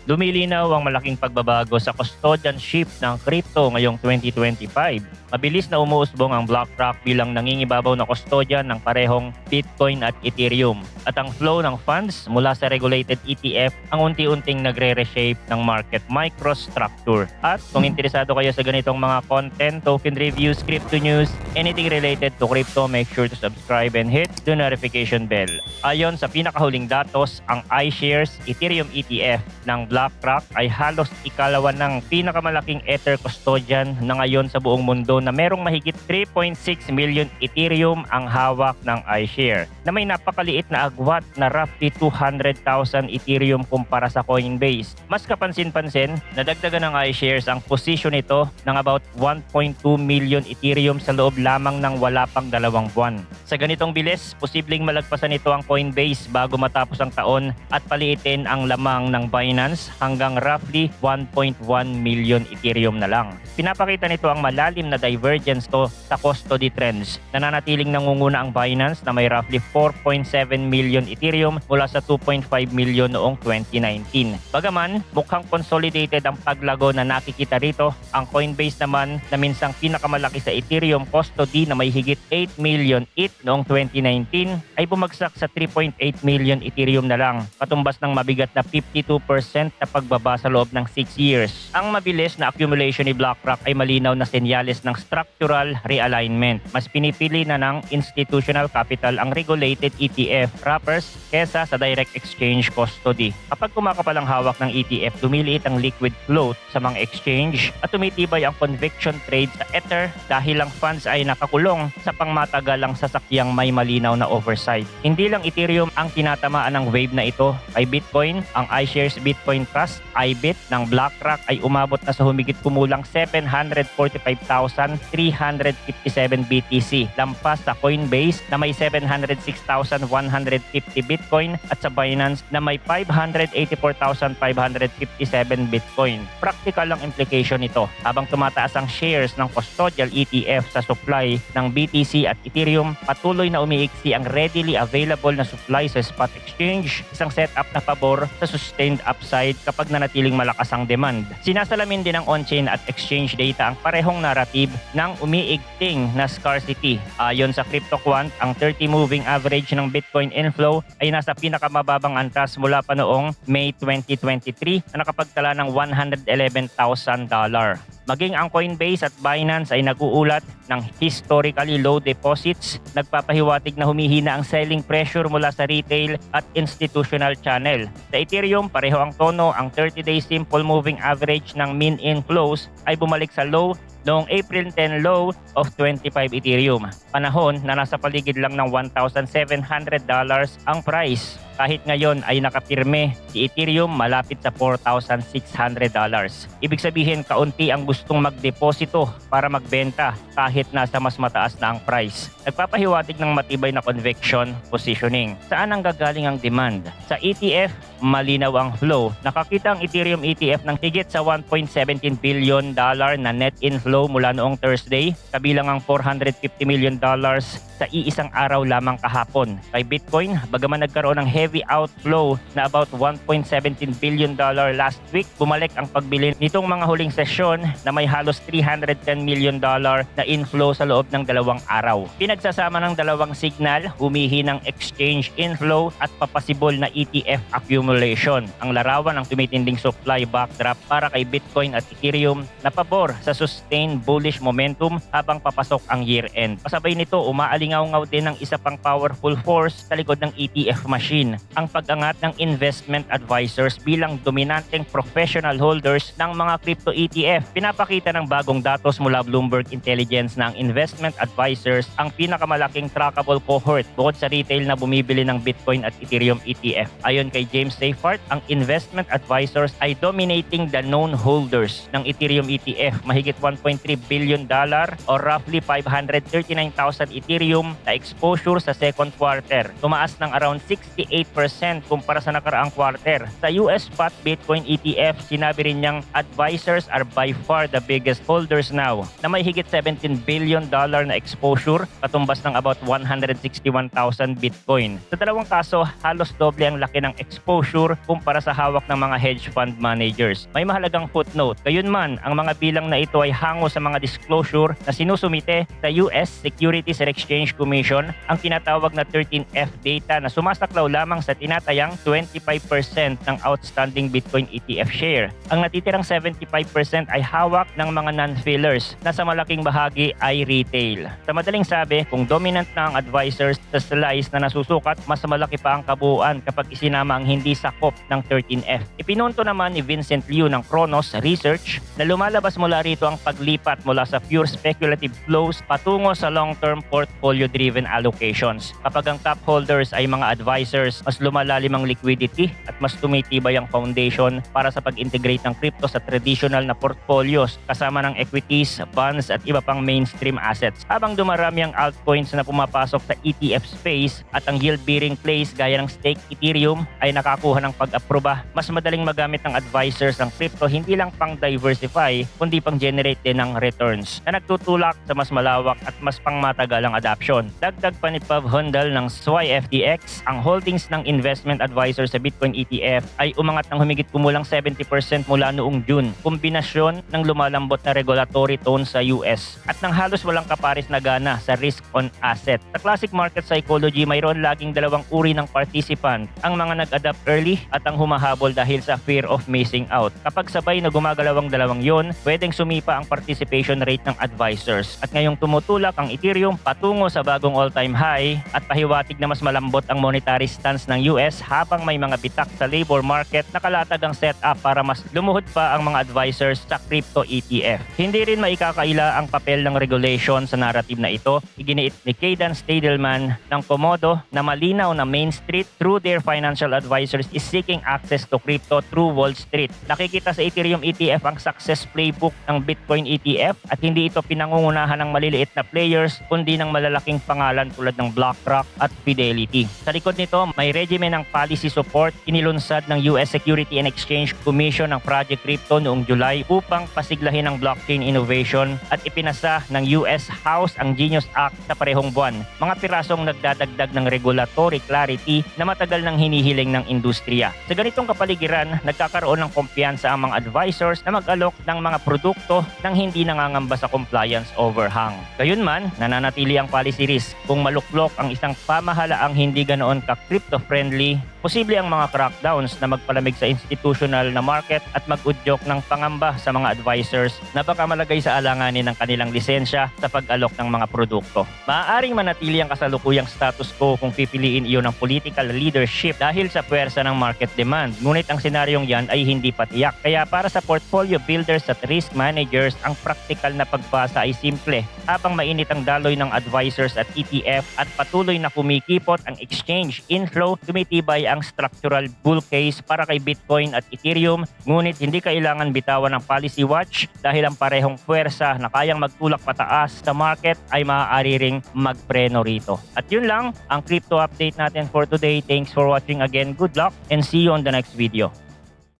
Lumilinaw ang malaking pagbabago sa custodianship ng crypto ngayong 2025. Mabilis na umuusbong ang BlackRock bilang nangingibabaw na custodian ng parehong Bitcoin at Ethereum. At ang flow ng funds mula sa regulated ETF ang unti-unting nagre-reshape ng market microstructure. At kung interesado kayo sa ganitong mga content, token reviews, crypto news, anything related to crypto, make sure to subscribe and hit the notification bell. Ayon sa pinakahuling datos, ang iShares Ethereum ETF ng BlackRock ay halos ikalawa ng pinakamalaking Ether custodian na ngayon sa buong mundo na merong mahigit 3.6 million Ethereum ang hawak ng iShare na may napakaliit na agwat na roughly 200,000 Ethereum kumpara sa Coinbase. Mas kapansin-pansin, nadagdagan ng iShares ang posisyon nito ng about 1.2 million Ethereum sa loob lamang ng wala pang 2 buwan. Sa ganitong bilis, posibleng malagpasan ito ang Coinbase bago matapos ang taon at paliitin ang lamang ng Binance hanggang roughly 1.1 million Ethereum na lang. Pinapakita nito ang malalim na divergence to sa custody trends. Nananatiling nangunguna ang Binance na may roughly 4.7 million Ethereum mula sa 2.5 million noong 2019. Bagaman, mukhang consolidated ang paglago na nakikita rito, ang Coinbase naman na minsang pinakamalaki sa Ethereum custody na may higit 8 million ETH noong 2019 ay bumagsak sa 3.8 million Ethereum na lang, katumbas ng mabigat na 52% na pagbaba sa loob ng 6 years. Ang mabilis na accumulation ni BlackRock ay malinaw na senyales ng structural realignment. Mas pinipili na ng institutional capital ang regulated ETF wrappers kesa sa direct exchange custody. Kapag kumakapal ang hawak ng ETF, lumiliit ang liquid float sa mga exchange at tumitibay ang conviction trade sa Ether dahil ang funds ay nakakulong sa pangmatagalang sasakyang may malinaw na oversight. Hindi lang Ethereum ang tinatamaan ng wave na ito, ay Bitcoin, ang iShares Bitcoin Trust, IBIT ng BlackRock ay umabot na sa humigit kumulang 745,357 BTC, lampas sa Coinbase na may 706,150 Bitcoin at sa Binance na may 584,557 Bitcoin. Practical ang implication nito. Habang tumataas ang shares ng custodial ETF sa supply ng BTC at Ethereum, patuloy na umiiksi ang readily available na supply sa spot exchange, isang setup na pabor sa sustained upside kapag nanatiling malakas ang demand. Sinasalamin din ng on-chain at exchange data ang parehong narrative ng umiigting na scarcity. Ayon sa CryptoQuant, ang 30 moving average ng Bitcoin inflow ay nasa pinakamababang antas mula pa noong May 2023 na nakapagtala ng $111,000. Maging ang Coinbase at Binance ay nag-uulat ng historically low deposits, nagpapahiwatig na humihina ang selling pressure mula sa retail at institutional channel. Sa Ethereum, pareho ang tono, ang 30-day simple moving average ng min inflows ay bumalik sa low noong April 10 low of 25 Ethereum. Panahon na nasa paligid lang ng $1,700 ang price. Kahit ngayon ay nakapirme si Ethereum malapit sa $4,600. Ibig sabihin kaunti ang gustong magdeposito para magbenta kahit nasa mas mataas na ang price. Nagpapahiwatig ng matibay na conviction positioning. Saan ang gagaling ang demand? Sa ETF, malinaw ang flow. Nakakita ang Ethereum ETF ng higit sa $1.17 billion na net inflow mula noong Thursday, kabilang ang $450 million sa iisang araw lamang kahapon. Kay Bitcoin, bagaman nagkaroon ng heavy outflow na about $1.17 billion last week, bumalik ang pagbili nitong mga huling sesyon na may halos $310 million na inflow sa loob ng 2 araw. Pinagsasama ng dalawang signal, humihinang exchange inflow at papasibol na ETF accumulation. Ang larawan ng tumitinding supply backdrop para kay Bitcoin at Ethereum na pabor sa sustained bullish momentum habang papasok ang year-end. Kasabay nito, umaalingaw-ngaw din ng isa pang powerful force sa likod ng ETF machine, ang pag-angat ng investment advisors bilang dominanteng professional holders ng mga crypto ETF. Pinapakita ng bagong datos mula Bloomberg Intelligence na ang investment advisors ang pinakamalaking trackable cohort bukod sa retail na bumibili ng Bitcoin at Ethereum ETF. Ayon kay James Seyffart, ang investment advisors ay dominating the known holders ng Ethereum ETF, mahigit $1.3 billion or roughly 539,000 Ethereum na exposure sa second quarter. Tumaas ng around 68% 38% kumpara sa nakaraang quarter. Sa US spot Bitcoin ETF, sinabi rin niyang advisors are by far the biggest holders now na may higit $17 billion na exposure, katumbas ng about 161,000 Bitcoin. Sa dalawang kaso, halos doble ang laki ng exposure kumpara sa hawak ng mga hedge fund managers. May mahalagang footnote. Gayunman, ang mga bilang na ito ay hango sa mga disclosure na sinusumite sa US Securities and Exchange Commission, ang tinatawag na 13F data na sumasaklaw lamang sa tinatayang 25% ng outstanding Bitcoin ETF share. Ang natitirang 75% ay hawak ng mga non-fillers na sa malaking bahagi ay retail. Sa madaling sabi, kung dominant na ang advisors sa slice na nasusukat, mas malaki pa ang kabuuan kapag isinama ang hindi sakop ng 13F. Ipinunto naman ni Vincent Liu ng Kronos Research na lumalabas mula rito ang paglipat mula sa pure speculative flows patungo sa long-term portfolio-driven allocations. Kapag ang top holders ay mga advisors, mas lumalalim ang liquidity at mas tumitibay ang foundation para sa pag-integrate ng crypto sa traditional na portfolios kasama ng equities, bonds at iba pang mainstream assets. Habang dumarami ang altcoins na pumapasok sa ETF space at ang yield-bearing plays gaya ng stake Ethereum ay nakakuha ng pag-aproba, mas madaling magamit ng advisors ang crypto hindi lang pang diversify kundi pang generate din ng returns na nagtutulak sa mas malawak at mas pangmatagalang adoption. Dagdag pa ni Pav Hundal ng SWI-FTX, ang holdings ng investment advisor sa Bitcoin ETF ay umangat ng humigit kumulang 70% mula noong June, kombinasyon ng lumalambot na regulatory tone sa US at ng halos walang kaparis na gana sa risk on asset. Sa classic market psychology, mayroon laging dalawang uri ng participant, ang mga nag-adapt early at ang humahabol dahil sa fear of missing out. Kapag sabay na gumagalaw ang dalawang yon, pwedeng sumipa ang participation rate ng advisors. At ngayong tumutulak ang Ethereum patungo sa bagong all-time high at pahiwatig na mas malambot ang monetary stance ng US habang may mga bitak sa labor market na kalatag ang setup para mas lumuhod pa ang mga advisors sa crypto ETF. Hindi rin maikakaila ang papel ng regulation sa narrative na ito. Iginiit ni Kaydan Stadelman ng Komodo na malinaw na Main Street through their financial advisors is seeking access to crypto through Wall Street. Nakikita sa Ethereum ETF ang success playbook ng Bitcoin ETF at hindi ito pinangungunahan ng maliliit na players kundi ng malalaking pangalan tulad ng BlackRock at Fidelity. Sa likod nito, may regimen ng policy support inilunsad ng US Security and Exchange Commission ng Project Crypto noong July upang pasiglahin ang blockchain innovation at ipinasa ng US House ang Genius Act sa parehong buwan. Mga pirasong nagdadagdag ng regulatory clarity na matagal nang hinihiling ng industriya. Sa ganitong kapaligiran, nagkakaroon ng kumpiyansa ang mga advisors na mag-alok ng mga produkto nang hindi nangangamba sa compliance overhang. Gayunman, nananatili ang policy risk. Kung maluklok ang isang pamahalaang hindi ganoon ka-crypto-friendly, posible ang mga crackdowns na magpalamig sa institutional na market at mag-udyok ng pangamba sa mga advisors na baka malagay sa alanganin ng kanilang lisensya sa pag-alok ng mga produkto. Maaaring manatili ang kasalukuyang status quo kung pipiliin iyon ng political leadership dahil sa puwersa ng market demand. Ngunit ang senaryong yan ay hindi patiyak. Kaya para sa portfolio builders at risk managers, ang practical na pagbasa ay simple. Habang mainit ang daloy ng advisors at ETF at patuloy na kumikipot ang exchange inflow, tumitibay ang structural bull case para kay Bitcoin at Ethereum, ngunit hindi kailangan bitawan ng policy watch dahil ang parehong puwersa na kayang magtulak pataas sa market ay maaari ring magpreno rito. At yun lang ang crypto update natin for today. Thanks for watching again. Good luck and see you on the next video.